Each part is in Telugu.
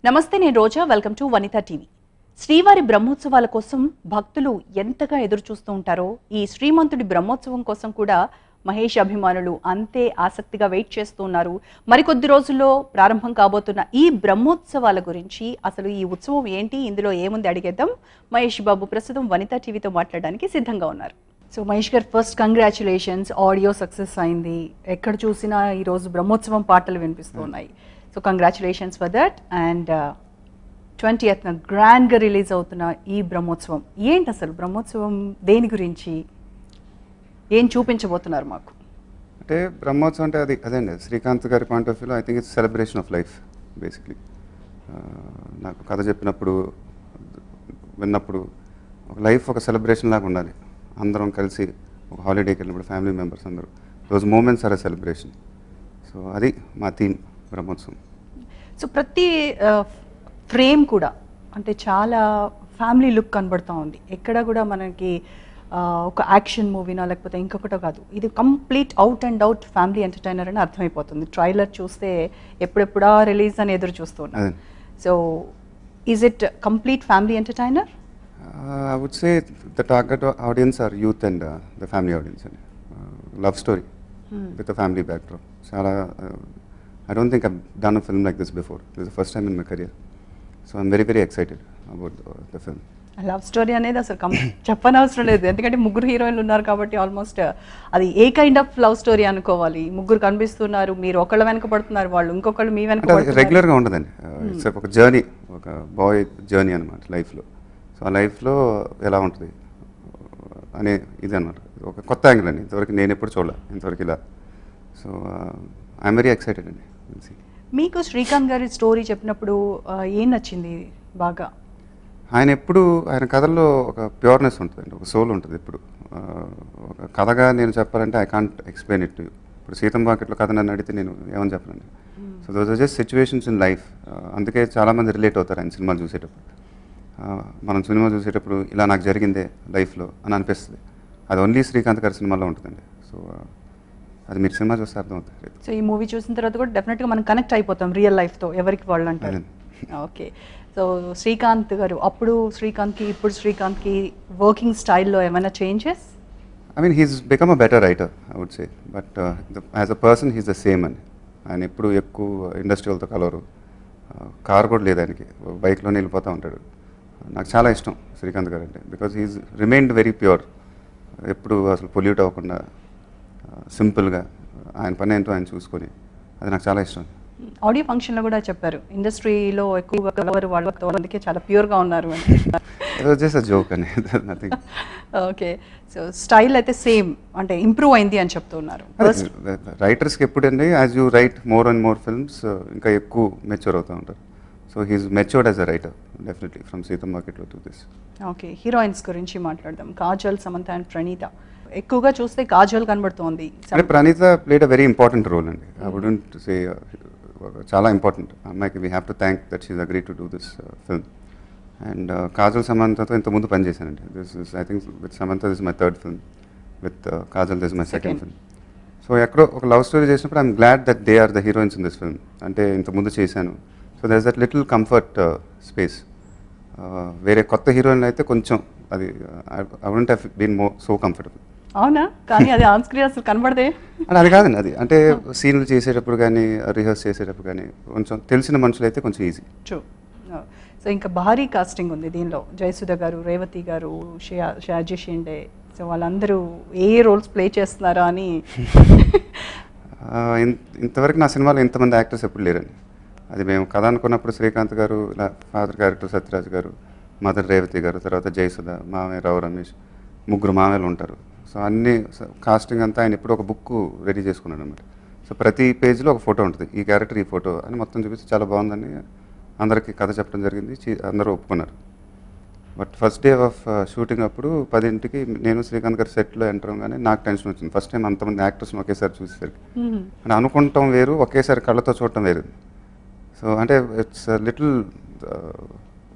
నమస్తే, నేను Roja. Welcome to Vanitha TV. శ్రీవారి బ్రహ్మోత్సవాల కోసం భక్తులు ఎంతగా ఎదురు చూస్తూ ఉంటారో, ఈ శ్రీమంతుడి బ్రహ్మోత్సవం కోసం కూడా మహేష్ అభిమానులు అంతే ఆసక్తిగా వెయిట్ చేస్తూ ఉన్నారు. మరికొద్ది రోజుల్లో ప్రారంభం కాబోతున్న ఈ బ్రహ్మోత్సవాల గురించి, అసలు ఈ ఉత్సవం ఏంటి, ఇందులో ఏముంది అడిగేద్దాం. మహేష్ బాబు ప్రస్తుతం వనితా టీవీతో మాట్లాడడానికి సిద్ధంగా ఉన్నారు. సో మహేష్ గారు, ఫస్ట్ కంగ్రాచులేషన్స్. ఆడియో సక్సెస్ అయింది, ఎక్కడ చూసినా ఈరోజు బ్రహ్మోత్సవం పాటలు వినిపిస్తూ ఉన్నాయి. So congratulations for that. And 20th గ్రాండ్గా రిలీజ్ అవుతున్న ఈ బ్రహ్మోత్సవం ఏంటి? అసలు బ్రహ్మోత్సవం దేని గురించి, ఏం చూపించబోతున్నారు మాకు? అంటే బ్రహ్మోత్సవం అంటే అదేండి శ్రీకాంత్ గారి పాయింట్ ఆఫ్ వ్యూలో I think it's celebration of life basically. నాకు కథ చెప్పినప్పుడు విన్నప్పుడు ఒక లైఫ్ ఒక సెలబ్రేషన్ లాగా ఉండాలి. అందరం కలిసి ఒక హాలిడేకి వెళ్ళినప్పుడు ఫ్యామిలీ మెంబర్స్ అందరూ those moments are a celebration. So అది మా థీమ్ బ్రహ్మోత్సవం. సో ప్రతి ఫ్రేమ్ కూడా అంటే చాలా ఫ్యామిలీ లుక్ కనబడుతూ ఉంది. ఎక్కడ కూడా మనకి ఒక యాక్షన్ మూవీనా లేకపోతే ఇంకొకటో కాదు, ఇది complete out and out family entertainer అని అర్థమైపోతుంది. ట్రైలర్ చూస్తే ఎప్పుడెప్పుడా రిలీజ్ అని ఎదురు చూస్తున్నాం. So is it complete family entertainer? I would say the target audience are youth and the family audience. Love story with a family backdrop. I don't think I've done a film like this before. This is the first time in my career. So I'm very, very excited about the film. Love story అనేది అసలు చెప్పనవసరం లేదు, ఎందుకంటే ముగ్గురు హీరోయిన్లు ఉన్నారు కాబట్టి ఆల్మోస్ట్ అది ఏ కైండ్ ఆఫ్ లవ్ స్టోరీ అనుకోవాలి. ముగ్గురు కనిపిస్తున్నారు, మీరు ఒకళ్ళ వెనక పడుతున్నారు, వాళ్ళు ఇంకొకళ్ళు మీ వెనక. రెగ్యులర్గా ఉండదండి, ఇట్స్ ఒక జర్నీ, ఒక బాయ్ జర్నీ అనమాట లైఫ్లో. సో ఆ లైఫ్లో ఎలా ఉంటుంది అనే ఇది అన్నమాట, ఒక కొత్త యాంగిల్ అండి. ఇంతవరకు నేను ఎప్పుడు చూడలే ఇంతవరకు ఇలా. సో ఐఎమ్ వెరీ ఎక్సైటెడ్ అండి. మీకు శ్రీకాంత్ గారి స్టోరీ చెప్పినప్పుడు ఏం నచ్చింది బాగా? ఆయన కథల్లో ఒక ప్యూర్నెస్ ఉంటుందండి, ఒక సోల్ ఉంటుంది. ఇప్పుడు ఒక కథగా నేను చెప్పాలంటే I can't explain it to you. ఇప్పుడు సీతం బాకెట్లో కథ నన్ను అడిగితే నేను ఏమని చెప్పనండి. So those are just situations in life. అందుకే చాలామంది రిలేట్ అవుతారు ఆయన సినిమాలు చూసేటప్పుడు. మనం సినిమా చూసేటప్పుడు ఇలా నాకు జరిగిందే లైఫ్లో అని అనిపిస్తుంది. అది ఓన్లీ శ్రీకాంత్ గారి సినిమాలో ఉంటుందండి. సో అది మీరు సినిమా చూస్తే అర్థమవుతుంది. సో ఈ మూవీ చూసిన తర్వాత కూడా డెఫినెట్గా మనం కనెక్ట్ అయిపోతాం రియల్ లైఫ్తో, ఎవరికి వాళ్ళు అంటారు. ఓకే. సో శ్రీకాంత్ గారు, అప్పుడు శ్రీకాంత్కి ఇప్పుడు శ్రీకాంత్కి వర్కింగ్ స్టైల్లో ఏమైనా changes? I mean he's become a better writer I would say, but as a person he's the same అండి. ఆయన ఎప్పుడు ఎక్కువ ఇండస్ట్రీలతో కలవరు, కార్ కూడా లేదు ఆయనకి, బైక్లోనే వెళ్ళిపోతూ ఉంటాడు. నాకు చాలా ఇష్టం శ్రీకాంత్ గారు అంటే, because he's remained very pure. ఎప్పుడు అసలు పొల్యూట్ అవ్వకుండా సింపుల్గా ఆయన పని ఏంటో ఆయన చూసుకొని, అది నాకు చాలా ఇష్టం. ఆడియో ఫంక్షన్లో కూడా చెప్పారు, ఇండస్ట్రీలో ఎక్కువ వాళ్ళతో అందుకే చాలా ప్యూర్గా ఉన్నారు అని. జస్ట్ అ జోక్ అని, నథింగ్. ఓకే. సో స్టైల్ అయితే సేమ్, అంటే ఇంప్రూవ్ అయింది అని చెప్తున్నారు. రైటర్స్కి ఎప్పుడండి as you write more and more films ఇంకా ఎక్కువ మెచ్యూర్ అవుతూ ఉంటారు. So he's matured as a writer definitely from సీతం మార్కెట్లో టు దిస్. ఓకే, హీరోయిన్స్ గురించి మాట్లాడదాం. కాజల్, సమంత అండ్ ప్రణీత. ఎక్కువగా చూస్తే కాజల్ కనబడుతోంది. అంటే Pranitha played a very important role అండి. ఐ వుడెంట్ సే చాలా ఇంపార్టెంట్. అమ్మాయికి we have to thank that she's agree to do this film. And Kajal, సమంతతో ఇంతకుముందు పనిచేశానండి. This is I think with Samantha this my third film, with Kajal this my second film. So ఎక్కడో ఒక లవ్ స్టోరీ చేసినప్పుడు I'm glad that they are the heroines in this film. అంటే ఇంతకుముందు చేశాను, so there is that little comfort space. వేరే కొత్త హీరోయిన్లు అయితే కొంచెం అది I wouldn't have been so comfortable. అవునా? కానీ అది ఆన్ స్క్రీన్ అసలు కనబడదే. అది కాదండి, అది అంటే సీన్లు చేసేటప్పుడు కానీ రిహర్స్ చేసేటప్పుడు కానీ కొంచెం తెలిసిన మనుషులు అయితే కొంచెం ఈజీ. ట్రూ. సో ఇంకా భారీ కాస్టింగ్ ఉంది దీనిలో. జయసుధ గారు, రేవతి గారు, షాజీ షిండే, సో వాళ్ళందరూ ఏ రోల్స్ ప్లే చేస్తున్నారా అని. ఇంతవరకు నా సినిమాలో ఇంతమంది యాక్టర్స్ ఎప్పుడు లేరండి. అది మేము కథ అనుకున్నప్పుడు శ్రీకాంత్ గారు, ఇలా ఫాదర్ క్యారెక్టర్ సత్యరాజ్ గారు, మదర్ రేవతి గారు, తర్వాత జయసుధ, మామయ్య రావు రమేష్, ముగ్గురు మామయ్యలు ఉంటారు. సో అన్ని కాస్టింగ్ అంతా ఆయన ఎప్పుడు ఒక బుక్ రెడీ చేసుకున్నాడు అనమాట. సో ప్రతి పేజ్లో ఒక ఫోటో ఉంటుంది, ఈ క్యారెక్టర్ ఈ ఫోటో అని మొత్తం చూపిస్తే చాలా బాగుందని అందరికీ కథ చెప్పడం జరిగింది. అందరూ ఒప్పుకున్నారు. But first day of shooting అప్పుడు 10ంటికి నేను శ్రీకాంత్ గారి సెట్లో ఎంటర్ అవ్వగానే నాకు టెన్షన్ వచ్చింది. ఫస్ట్ టైం అంతమంది యాక్టర్స్ని ఒకేసారి చూసేసరికి అని అనుకుంటాం వేరు, ఒకేసారి కళ్ళతో చూడటం వేరు. సో అంటే ఇట్స్ లిటిల్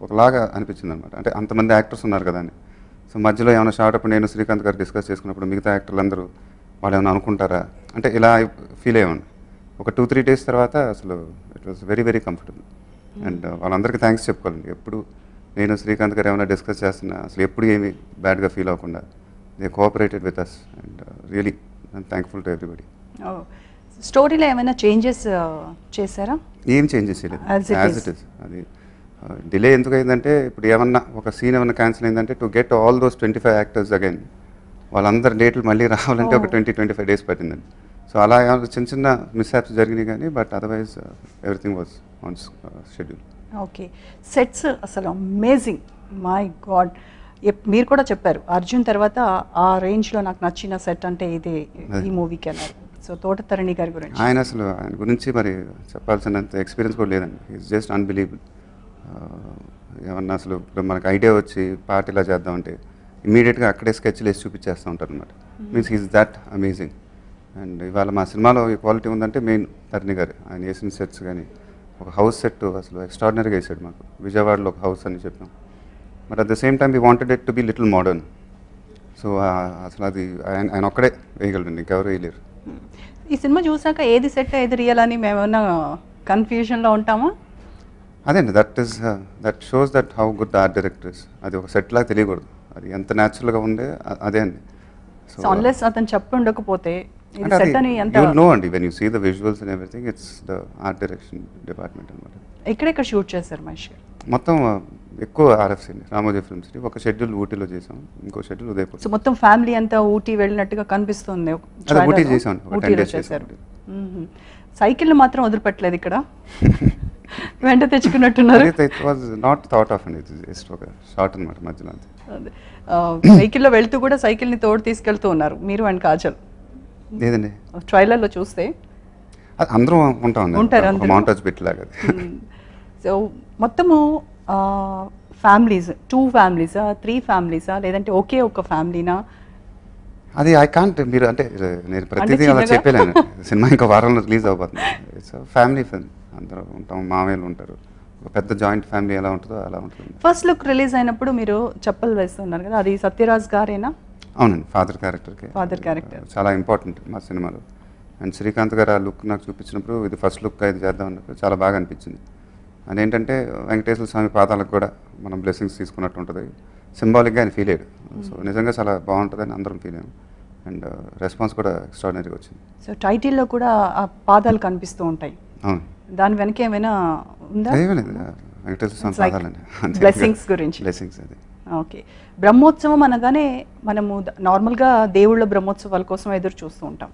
ఒకలాగా అనిపించింది అనమాట. అంటే అంతమంది యాక్టర్స్ ఉన్నారు కదా అని. సో మధ్యలో ఏమైనా షార్ట్ అప్పుడు నేను శ్రీకాంత్ గారు డిస్కస్ చేసుకున్నప్పుడు మిగతా యాక్టర్లు అందరూ వాళ్ళు ఏమైనా అనుకుంటారా అంటే ఇలా ఫీల్ అయ్యామండి. ఒక 2-3 days తర్వాత అసలు it was very very comfortable. And వాళ్ళందరికీ థ్యాంక్స్ చెప్పుకోవాలండి. ఎప్పుడు నేను శ్రీకాంత్ గారు ఏమైనా డిస్కస్ చేస్తున్నా అసలు ఎప్పుడు ఏమీ బ్యాడ్గా ఫీల్ అవ్వకుండా they cooperated with us and really I'm thankful to everybody. స్టోరీలో ఏమైనా చేంజెస్ చేశారా? ఏం చేంజెస్ చేయలేదు, As it as is. It is. అది డిలే ఎందుకు అయిందంటే ఇప్పుడు ఏమన్నా ఒక సీన్ ఏమన్నా క్యాన్సిల్ అయిందంటే to get all those 25 actors again వాళ్ళందరి డేట్లు మళ్ళీ రావాలంటే ఒక 20-25 డేస్ పట్టిందండి. సో అలా చిన్న చిన్న మిస్హాప్స్ జరిగినాయి కానీ but otherwise everything was on schedule. Okay, sets అసలు అమేజింగ్, మై గాడ్. మీరు కూడా చెప్పారు అర్జున్ తర్వాత ఆ రేంజ్లో నాకు నచ్చిన సెట్ అంటే ఇదే ఈ మూవీకి అన్నారు. సో తోటతరణి గారి గురించి ఆయన అసలు ఆయన గురించి మరి చెప్పాల్సినంత ఎక్స్పీరియన్స్ కూడా లేదండి. Is just unbelievable. ఏమన్నా అసలు ఇప్పుడు మనకు ఐడియా వచ్చి పాట ఇలా చేద్దామంటే ఇమీడియట్గా అక్కడే స్కెచ్లు వేసి చూపించేస్తూ ఉంటారు అనమాట. Means is that amazing. And ఇవాళ మా సినిమాలో ఈ క్వాలిటీ ఉందంటే మెయిన్ తరణి గారు. ఆయన వేసిన సెట్స్ కానీ ఒక హౌస్ సెట్ అసలు ఎక్స్ట్రాడినరీగా వేసాడు మాకు. విజయవాడలో ఒక హౌస్ అని చెప్పాం. But at the same time we wanted it to be little modern. So అసలు అది ఆయన ఒక్కడే వేయగలరండి, ఇంకెవరు వేయలేరు. ఈ సినిమా చూసాక ఏది సెట్ ఏది రియల్ అని మేమన్నా కన్ఫ్యూజన్లో ఉంటామా? అదే అండి, that shows that how good the art director is. అది ఒక సెట్ లాగా తెలియకూడదు, అది ఎంత న్యాచురల్గా ఉండే అదే అండి. సో అన్లెస్ అతను చెప్పి ఉండకపోతే ఇది అంటే సెట్ అని ఎంత యూ విల్ నో అండి when you see the visuals and everything. It's the art direction department అనమాట. ఎక్కడెక్కడ షూట్ చేశారు మహేష్ గారు? మొత్తం ఎక్కువ ఆర్ఎఫ్సి అండి, రామోజీ ఫిల్మ్ సిటీ. ఒక షెడ్యూల్ ఊటీలో చేసాం, ఇంకో షెడ్యూల్ ఉదయపూర్. సో మొత్తం ఫ్యామిలీ అంతా ఊటీ వెళ్ళినట్టుగా కనిపిస్తుంది. అదే ఊటీ చేసాం, ఒక 10 ఊటీలో days చేశారు. చేసాం. సైకిల్ మాత్రం వదిలిపెట్టలేదు ఇక్కడ, వెంట తెచ్చుకున్నట్టున్నారు. It was not thought of అండి, జస్ట్ ఒక షార్ట్ అనమాట మధ్యలో అంతే. వెహికల్లో వెళ్తూ కూడా సైకిల్ని తోడు తీసుకెళ్తూ ఉన్నారు మీరు అండ్ కాజల్. లేదండి, ట్రైలర్లో చూస్తే అది అందరం ఉంటాం ఉంటారు, అండి, మౌంటేజ్ బిట్ లాగా. సో మొత్తము ఫ్యామిలీస్, 2 ఫ్యామిలీసా 3 ఫ్యామిలీసా లేదంటే ఒకే ఒక ఫ్యామిలీనా? అది ఐ కాంట్, మీరు అంటే నేను ప్రతిదీ అలా చిన్నగా? చెప్పలేను. సినిమా ఇంకా వారంలో రిలీజ్ అవబోతుంది. ఇట్స్ ఫ్యామిలీ ఫిల్మ్, అందరూ ఉంటాం, మామయ్యలు ఉంటారు, ఒక పెద్ద జాయింట్ ఫ్యామిలీ ఎలా ఉంటుందో అలా ఉంటుంది. ఫస్ట్ లుక్ రిలీజ్ అయినప్పుడు మీరు చెప్పలు వేస్తున్నారు కదా, అది సత్యరాజ్ గారేనా? అవునండి, ఫాదర్ క్యారెక్టర్కి. Father character. చాలా ఇంపార్టెంట్ మా సినిమాలో. అండ్ శ్రీకాంత్ గారు ఆ లుక్ నాకు చూపించినప్పుడు ఇది ఫస్ట్ లుక్ ఇది చేద్దాం అన్నప్పుడు చాలా బాగా అనిపించింది. అదేంటంటే వెంకటేశ్వర స్వామి పాదాలకు కూడా మనం బ్లెస్సింగ్స్ తీసుకున్నట్టు ఉంటుంది, సింబాలిక్గా ఆయన ఫీల్ అయ్యాడు. సో నిజంగా చాలా బాగుంటుందని అందరం ఫీల్ అయ్యాం. అండ్ రెస్పాన్స్ కూడా ఎక్స్ట్రాడినరీగా వచ్చింది. సో టైటిల్లో కూడా ఆ పాదాలు కనిపిస్తూ ఉంటాయి, అవును, దాని వెనక ఏమైనా ఉందా? అదేమలేదు, వెంకటేశ్వర స్వామి It's like పాదాలండి, blessings గురించి. బ్లెస్సింగ్స్ అది. ఓకే, బ్రహ్మోత్సవం అనగానే మనము నార్మల్గా దేవుళ్ళ బ్రహ్మోత్సవాల కోసం ఎదురు చూస్తూ ఉంటాం.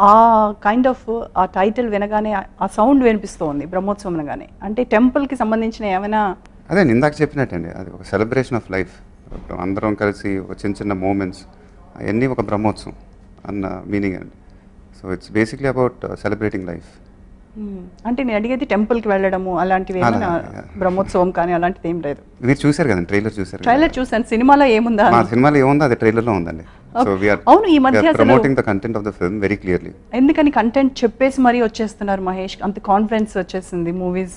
ఆ కైండ్ ఆఫ్ ఆ టైటిల్ వినగానే ఆ సౌండ్ వినిపిస్తుంది బ్రహ్మోత్సవం అనగానే, అంటే టెంపుల్కి సంబంధించిన ఏమైనా? అదే ఇందాక చెప్పినట్టండి, అది ఒక సెలబ్రేషన్ ఆఫ్ లైఫ్. అందరం కలిసి ఒక చిన్న చిన్న మూమెంట్స్ అవన్నీ ఒక బ్రహ్మోత్సవం అన్న మీనింగ్ అండి. So it's basically about celebrating life. అంటే నేను అడిగేది టెంపుల్కి వెళ్ళడము అలాంటివి ఏమైనా, బ్రహ్మోత్సవం కానీ అలాంటిది ఏం లేదు. మీరు చూశారు కదండి, ట్రైలర్ చూశారు. ట్రైలర్ చూసాను, సినిమాలో ఏముందా? మా సినిమాలో ఏముందో అది ట్రైలర్లో ఉందండి. సో వీఆర్ అవును, ఈ మధ్య అసలు promoting the content of the film very clearly. ఎందుకని కంటెంట్ చెప్పేసి మరీ వచ్చేస్తున్నారు మహేష్, అంత కాన్ఫిడెన్స్ వచ్చేసింది మూవీస్.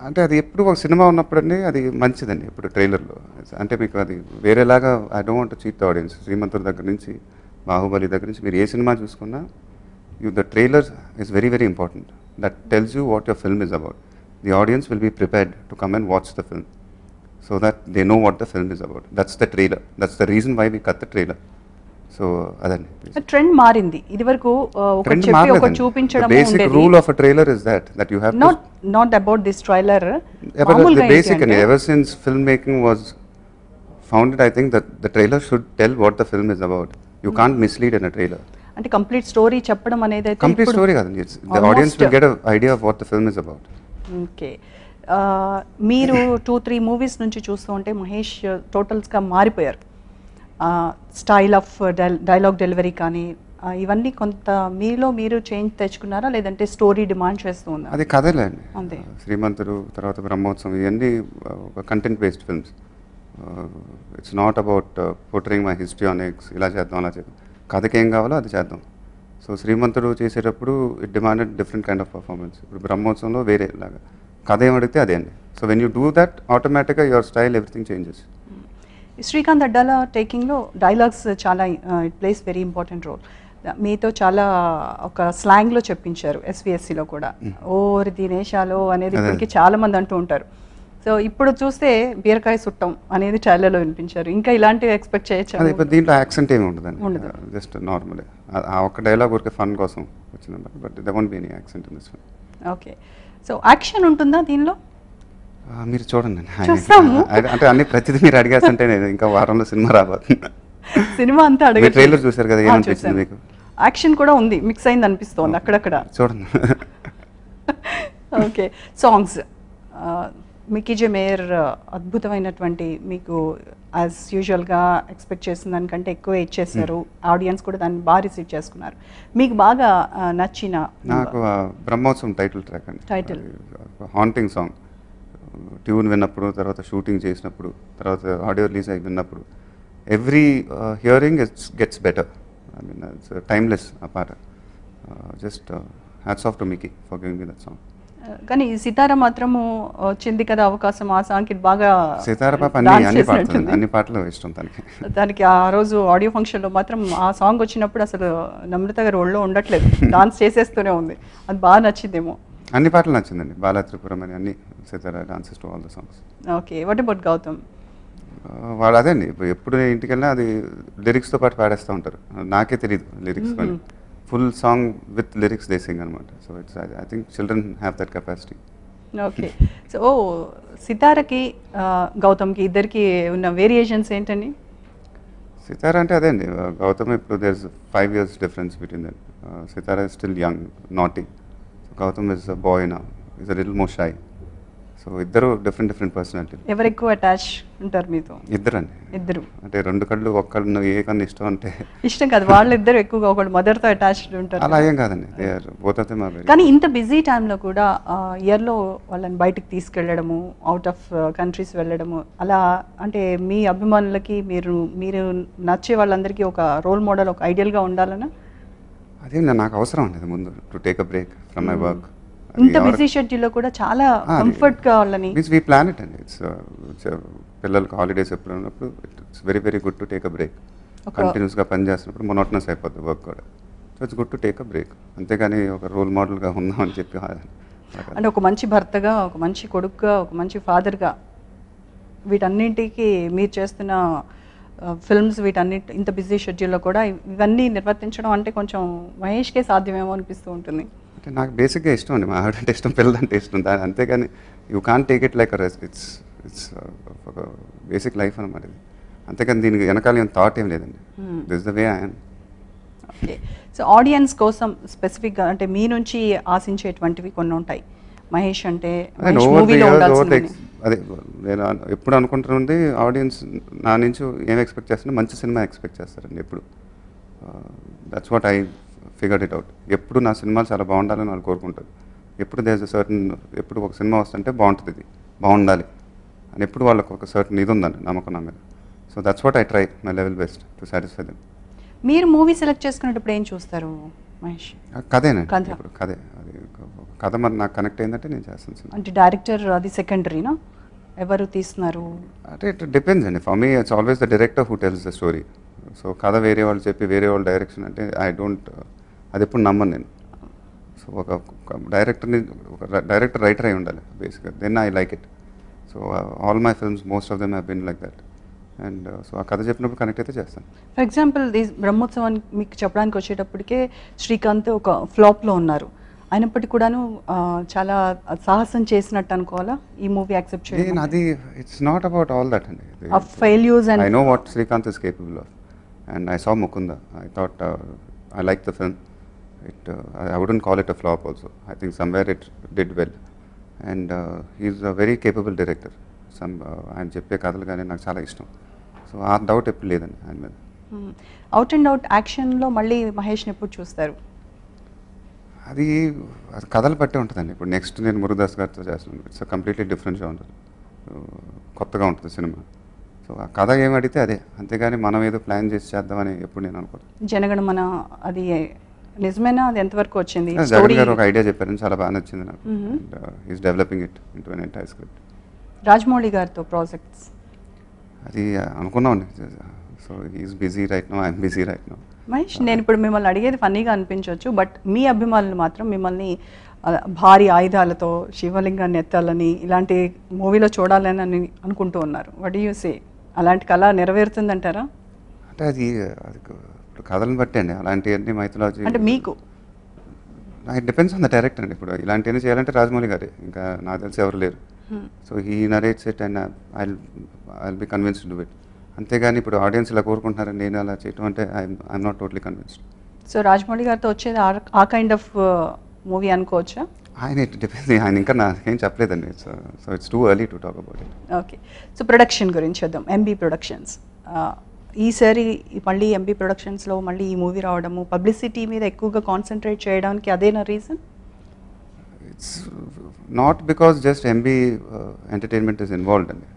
అంటే అది ఎప్పుడు ఒక సినిమా ఉన్నప్పుడండి అది మంచిదండి. ఇప్పుడు ట్రైలర్లో అంటే మీకు అది వేరేలాగా I don't want to cheat the audience. శ్రీమంతుడి దగ్గర నుంచి బాహుబలి దగ్గర నుంచి మీరు ఏ సినిమా చూసుకున్నా the trailer is very very important. That tells you what your film is about. The audience will be prepared to come and watch the film so that they know what the film is about. That's the trailer, that's the reason why we cut the trailer. So అదండి ట్రెండ్ మారింది. ఇది వరకు ఒక చెప్పి ఒక చూపించడం బేసిక్ ఉండేది. Rule of a trailer is that you have not about this trailer. the basic and ever since filmmaking was founded, I think that the trailer should tell what the film is about. You can't mislead in a trailer. అంటే కంప్లీట్ స్టోరీ చెప్పడం అనేది అయితే Complete story కాదండి, the audience will get an idea of what the film is about. Okay, మీరు 2-3 మూవీస్ నుంచి చూస్తూ ఉంటే మహేష్ టోటల్స్గా మారిపోయారు. స్టైల్ ఆఫ్ డైలాగ్ డెలివరీ కానీ ఇవన్నీ కొంత మీలో మీరు చేంజ్ తెచ్చుకున్నారా, లేదంటే స్టోరీ డిమాండ్ చేస్తూ ఉందా? అది కథలే అండి. అంతే. శ్రీమంతుడు తర్వాత బ్రహ్మోత్సవం ఇవన్నీ ఒక content based films. It's not about portraying my history on eggs, ఇలా చేద్దాం అలా చేద్దాం. కథకి ఏం కావాలో అది చేద్దాం. సో శ్రీమంతుడు చేసేటప్పుడు it demanded different kind of performance. ఇప్పుడు బ్రహ్మోత్సవంలో వేరే లాగా కథ ఏం అడిగితే అదే అండి. So when you do that ఆటోమేటిక్గా your style everything changes. Srikanth Addala టేకింగ్లో డైలాగ్స్ చాలా it plays very important role. మీతో చాలా ఒక స్లాంగ్లో చెప్పించారు ఎస్విఎస్సిలో కూడా. ఓరి దినేశాలో అనేది ఇప్పటికీ చాలా మంది అంటూ ఉంటారు. సో ఇప్పుడు చూస్తే బీరకాయ సుట్టం అనేది ట్రైలర్లో వినిపించారు. ఇంకా ఇలాంటివి ఎక్స్పెక్ట్ చేయొచ్చు? అదే ఇప్పుడు దీంట్లో యాక్సెంట్ ఏమి ఉండదండి, జస్ట్ నార్మల్ ఆ ఒక్క డైలాగ్ ఊరికే ఫన్ కోసం వచ్చిందన్నమాట. But they won't be any accent in this film. Okay. So action ఉంటుందా దీనిలో? మీరు చూడండి. చూస్తాము. అంటే అన్ని ప్రతిదీ మీరు అడిగేస్తుంటే నేను ఇంకా వారంలో సినిమా రాబోతుంది. సినిమా అంతా అడగ ట్రైలర్ చూసారు కదా, ఏమనిపించింది మీకు? యాక్షన్ కూడా ఉంది, మిక్స్ అయింది అనిపిస్తోంది అక్కడక్కడ. చూడండి. ఓకే. సాంగ్స్ మికీ జే మేయర్ అద్భుతమైనటువంటి, మీకు యాజ్ యూజువల్గా ఎక్స్పెక్ట్ చేసిన దానికంటే ఎక్కువ ఇచ్చేసారు. ఆడియన్స్ కూడా దాన్ని బాగా రిసీవ్ చేసుకున్నారు. మీకు బాగా నచ్చిన? నాకు బ్రహ్మోత్సవం టైటిల్ ట్రాక్ అండి. Title haunting song. ట్యూన్ విన్నప్పుడు, తర్వాత షూటింగ్ చేసినప్పుడు, తర్వాత ఆడియో రిలీజ్ అయి విన్నప్పుడు, every hearing gets better. I mean it's timeless ఆ పాట. Just hats off to Mickey for giving me that song. కానీ సితార మాత్రము వచ్చింది కదా అవకాశం, ఆ సాంగ్కి బాగా సితార పాప అన్ని పాటలు ఇష్టం తనకి. దానికి ఆ రోజు ఆడియో ఫంక్షన్లో మాత్రం ఆ సాంగ్ వచ్చినప్పుడు అసలు నమ్రత గారు ఒళ్ళో ఉండట్లేదు, డాన్స్ చేసేస్తూనే ఉంది. అది బాగా నచ్చిందేమో. అన్ని పాటలు నచ్చిందండి. బాలా త్రిపురం అని అన్ని Sitara dances to all the songs. Okay. What about Gautam? వాడు అదే అండి, ఇప్పుడు ఎప్పుడు ఇంటికి వెళ్ళినా అది లిరిక్స్తో పాటు పాడేస్తూ ఉంటారు. నాకే తెలియదు లిరిక్స్ కానీ full song with lyrics they sing అనమాట. So it's I think children have that capacity. Okay. So సితారకి గౌతమ్కి ఇద్దరికి ఉన్న వేరియేషన్స్ ఏంటండి? సితార అంటే అదే అండి, గౌతమ్ ఇప్పుడు there is 5 years difference between them. Sitara is still young, naughty. Gautam is a boy now, is a little more shy. So ఇద్దరు డిఫరెంట్ పర్సనాలిటీ. ఎవరు ఎక్కువ అటాచ్ ఉంటారు మీతో? ఇద్దరండి. ఇద్దరు అంటే 2 కళ్ళు ఒక్కళ్ళు ఏ కన్నా ఇష్టం అంటే ఇష్టం కాదు, వాళ్ళిద్దరు ఎక్కువగా ఒకళ్ళు మదర్తో అటాచ్డ్ ఉంటారు. అలా ఏం కాదండి, both of them are very. కానీ ఇంత బిజీ టైంలో కూడా ఇయర్లో వాళ్ళని బయటకు తీసుకెళ్ళడము, అవుట్ ఆఫ్ కంట్రీస్ వెళ్ళడము, అలా అంటే మీ అభిమానులకి మీరు నచ్చే వాళ్ళందరికీ ఒక రోల్ మోడల్, ఒక ఐడియల్గా ఉండాలన్నా? అదే నాకు అవసరం అండి ముందు, to take a break from my work. ఇంత బిజీ షెడ్యూల్లో కూడా చాలా కంఫర్ట్గా వాళ్ళని వీ ప్లాన్ ఇట్ అండి. ఇట్స్ పిల్లలకి హాలిడేస్ ఎప్పుడు ఉన్నప్పుడు it's very good to take a break. కంటిన్యూస్గా పని చేస్తున్నప్పుడు మొనోటనస్ అయిపోద్ది వర్క్ కూడా. So it's good to take a break. అంతేగాని ఒక రోల్ మోడల్గా ఉందామని చెప్పి అంటే ఒక మంచి భర్తగా, ఒక మంచి కొడుకుగా, ఒక మంచి ఫాదర్గా, వీటన్నింటికి మీరు చేస్తున్న ఫిల్మ్స్, వీటన్నిటి ఇంత బిజీ షెడ్యూల్లో కూడా ఇవన్నీ నిర్వర్తించడం అంటే కొంచెం మహేష్కే సాధ్యమేమో అనిపిస్తూ ఉంటుంది. అంటే నాకు బేసిక్గా ఇష్టం అండి, మా ఆవిడంటే ఇష్టం, పిల్లలంటే ఇష్టం. దాని అంతేగాని you can't take it like it's ఒక బేసిక్ లైఫ్ అనమాట ఇది. అంతేకాని దీనికి వెనకాల ఏం థాట్ ఏం లేదండి. This the way I am. Okay. So audience కోసం స్పెసిఫిక్గా అంటే మీ నుంచి ఆశించేటువంటివి కొన్ని ఉంటాయి. మహేష్ అంటే మూవీలో ఉండాల్సింది. అదే నేను ఎప్పుడు అనుకుంటున్నది, ఆడియన్స్ నా నుంచి ఏం ఎక్స్పెక్ట్ చేస్తున్నా, మంచి సినిమా ఎక్స్పెక్ట్ చేస్తారండి ఎప్పుడు. That's what I figured it out. ఎప్పుడు నా సినిమాలు చాలా బాగుండాలని వాళ్ళు కోరుకుంటారు. ఎప్పుడు దేర్ ఇస్ అ సర్టన్, ఎప్పుడు ఒక సినిమా వస్తుంటే బాగుంటుంది, ఇది బాగుండాలి అని ఎప్పుడు వాళ్ళకు ఒక సర్టన్ ఇది ఉందండి, నమ్మకం నా మీద. So that's what I try my level best to satisfy them. మీరు మూవీ సెలెక్ట్ చేసుకునేటప్పుడు ఏం చూస్తారు మహేష్? కథేనండి. ఇప్పుడు కథే, అది కథ మరి నాకు కనెక్ట్ అయిందంటే నేను చేస్తాను. అంటే డైరెక్టర్ అది సెకండరీనా? ఎవరు తీస్తున్నారు అంటే ఇట్ డిపెండ్స్ అండి. For me it's always the director who tells the story. So కథ వేరే వాళ్ళు చెప్పి వేరే వాళ్ళ డైరెక్షన్ అంటే ఐ డోంట్, అది ఎప్పుడు నమ్మను నేను. సో ఒక డైరెక్టర్ రైటర్ అయి ఉండాలి బేసిక్గా, then I like it. So all my films most of them have been like that. And so ఆ కథ చెప్పినప్పుడు కనెక్ట్ అయితే చేస్తాను. ఫర్ ఎగ్జాంపుల్ బ్రహ్మోత్సవం మీకు చెప్పడానికి వచ్చేటప్పటికే శ్రీకాంత్ ఒక ఫ్లాప్లో ఉన్నారు, అయినప్పటికీ కూడాను చాలా సాహసం చేసినట్టు అనుకోవాలా ఈ మూవీ యాక్సెప్ట్ చేయడం? అది it's not about all that అండి. Failures and I know what Srikanth is capable of. And I saw Mukunda. I thought I like the film. I wouldn't call it a flop also. I think somewhere it did well. And he's a very capable director. ఆయన చెప్పే కథలు కానీ నాకు చాలా ఇష్టం. సో ఆ డౌట్ ఎప్పుడు లేదండి ఆయన మీద. అవుట్ అండ్ అవుట్ యాక్షన్లో మళ్ళీ మహేష్ని ఎప్పుడు చూస్తారు? అది కథలు బట్టే ఉంటుందండి. ఇప్పుడు నెక్స్ట్ నేను మురుదాస్ గారితో చేస్తున్నాను. ఇట్స్ కంప్లీట్లీ డిఫరెంట్ జానర్, కొత్తగా ఉంటుంది సినిమా. సో ఆ కథ ఏమి అడిగితే అదే, అంతేగాని మనం ఏదో ప్లాన్ చేసి చేద్దామని ఎప్పుడు నేను అనుకోను. జనగణమన అది నిజమేనా? అది ఎంతవరకు వచ్చింది? జగన్ గారు ఒక ఐడియా చెప్పారని చాలా బాగా నచ్చింది నాకు. Is developing it into an entire script. Rajamouli గారితో ప్రాజెక్ట్స్ అది అనుకున్నామండి. So is busy right now, I'm busy right now. Mahesh, నేను ఇప్పుడు మిమ్మల్ని అడిగేది ఫన్నీగా అనిపించవచ్చు, బట్ మీ అభిమానులు మాత్రం మిమ్మల్ని భారీ ఆయుధాలతో శివలింగాన్ని ఎత్తాలని ఇలాంటి మూవీలో చూడాలని అని అనుకుంటూ ఉన్నారు. What you say? అలాంటి కళ నెరవేరుతుందంటారా? అంటే అది ఇప్పుడు కథలను బట్టి అండి, అలాంటివన్నీ మైథలాజీ అంటే మీకు it depends on the director అండి. ఇప్పుడు ఇలాంటివన్నీ చేయాలంటే రాజమౌళి గారే, ఇంకా నాకు తెలిసి ఎవరు లేరు. So he narrates it and I'll be convinced to it. అంతేగాని ఇప్పుడు ఆడియన్స్ ఇలా కోరుకుంటున్నారని నేను అలా చేయటం అంటే I'm not totally convinced. So Rajamouli గారితో వచ్చేది ఆ కైండ్ ఆఫ్ మూవీ అనుకోవచ్చా? ఆయన ఇట్ డిపెండ్స్, ఆయన ఇంకా నాకేం చెప్పలేదండి. So it's too early to talk about it. Okay, so production గురించి వద్దాం. ఎంబీ ప్రొడక్షన్స్ ఈసారి మళ్ళీ ఎంబీ ప్రొడక్షన్స్లో మళ్ళీ ఈ మూవీ రావడము, పబ్లిసిటీ మీద ఎక్కువగా కాన్సన్ట్రేట్ చేయడానికి అదేనా reason? It's not because just MB entertainment is involved అండి.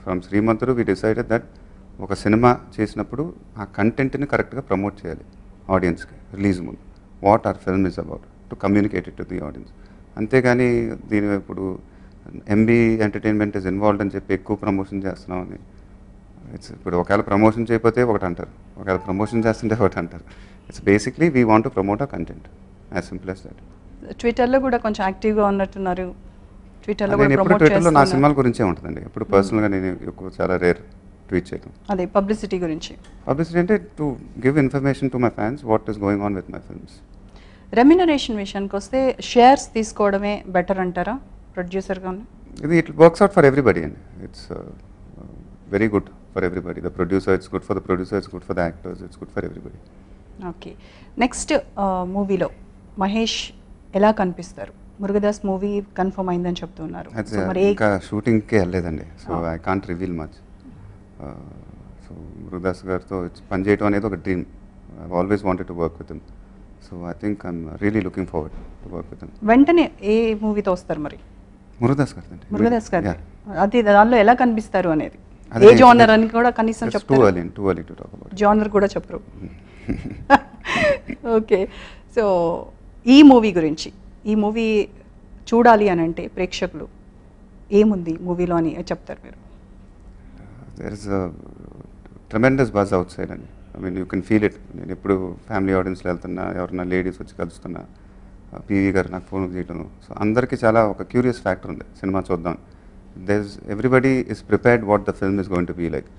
From Srimanthudu we decided that ఒక సినిమా చేసినప్పుడు ఆ కంటెంట్ని కరెక్ట్గా ప్రమోట్ చేయాలి ఆడియన్స్కి రిలీజ్ ముందు. What our film is about to communicate it to the audience. అంతేగాని దీని ఇప్పుడు ఎంబీ ఎంటర్టైన్మెంట్ ఇస్ ఇన్వాల్వ్డ్ అని చెప్పి ఎక్కువ ప్రమోషన్ చేస్తున్నామని ఇప్పుడు ఒకవేళ ప్రమోషన్ చేయకపోతే ఒకటి అంటారు, ఒకవేళ ప్రమోషన్ చేస్తుంటే ఒకటి అంటారు. It's basically we want to promote a content, as simple as that. ట్విట్టర్లో కూడా కొంచెం యాక్టివ్గా ఉన్నట్టున్నారు. ట్విట్టర్లో నేను ఎప్పుడు ట్విట్టర్లో నా సినిమాల గురించే ఉంటుందండి. ఎప్పుడు పర్సనల్గా నేను ఎక్కువ చాలా రేర్ ట్వీట్ చేయడం. అదే పబ్లిసిటీ గురించి. పబ్లిసిటీ అంటే to give information to my fans what is going on with my films. Remuneration విషయానికి వస్తే షేర్స్ తీసుకోవడమే బెటర్ అంటారా ప్రొడ్యూసర్గా? ఇది it works out for everybody అండి. It's very good for everybody. The producer, it's good for the producer, it's good for the actors, it's good for everybody. Okay, next మూవీలో మహేష్ ఎలా కనిపిస్తారు? మురుగదాస్ మూవీ కన్ఫర్మ్ అయిందని చెప్తున్నారు. ఇంకా షూటింగ్కే వెళ్ళలేదండి, so I can't reveal much. So Murugadoss గారితో పనిచేయడం అనేది ఒక dream. I always wanted to work with him. So I think I'm really looking forward to work with him. వెంటనే ఏ మూవీతో వస్తారు మరి? మురుగదాస్ గారు అండి. మురుగదాస్ గారు అది దానిలో ఎలా కనిపిస్తారు అనేది, ఏ జోనర్ అని కూడా కనీసం చెప్తారు? Too early to talk about genre కూడా చెప్పరు. ఓకే, సో ఈ మూవీ గురించి, ఈ మూవీ చూడాలి అని అంటే ప్రేక్షకులు ఏముంది మూవీలో అని చెప్తారు మీరు? There is a tremendous buzz outside అండి. I mean you can feel it. నేను ఎప్పుడు ఫ్యామిలీ ఆడియన్స్లో వెళ్తున్నా, ఎవరన్నా లేడీస్ వచ్చి కలుస్తున్నా, పీవీ గారు నాకు ఫోన్ చేయడం, సో అందరికీ చాలా ఒక క్యూరియస్ ఫ్యాక్టర్ ఉంది సినిమా చూద్దాం. Everybody is prepared what the film is going to be like.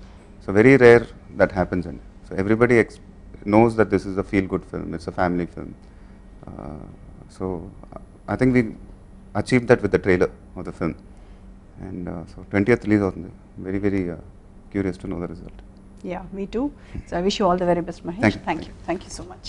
So very rare that happens అండి. So everybody knows that this is a feel-good film, it's a family film. So I think we achieved that with the trailer of the film. And so 20th release అవుతుంది. Very, very curious to know the result. Yeah, me too. So I wish you all the very best, Mahesh. Thank you. Thank you so much.